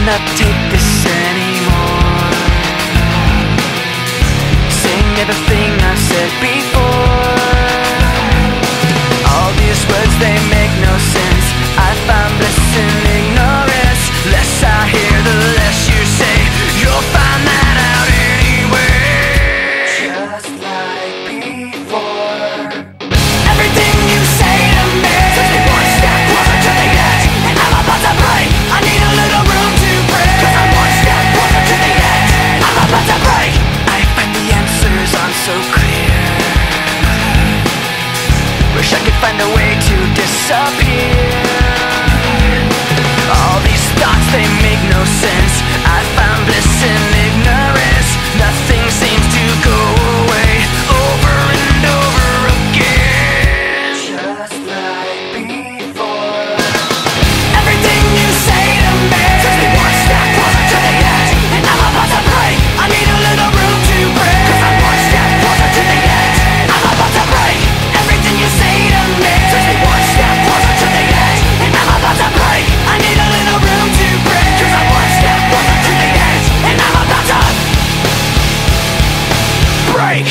cannot take this anymore. Saying everything I've said before. All these words, they make no sense. I find bliss in ignorance. Less I hear, the less you say. You'll find that out anyway. Just like before. Everything you say to me takes me one step closer to the edge, and I'm about to break. I need a little room to breathe, 'cause I'm one step closer to the edge. I'm about to break. I find the answers aren't so clear. Wish I could find a way to disappear. All these thoughts, they make no sense. I found bliss in ignorance. Nothing seems to go away. Over and over again. Just like before. Everything you say to me takes me one step closer to the edge, and I'm about to break. I need a little room to breathe, 'cause I'm one step closer to the edge. I'm about to break. Everything you say to me takes me one step closer to the edge, and I'm about to break. I need a little room to breathe, 'cause I'm one step closer to the edge, and I'm about to break.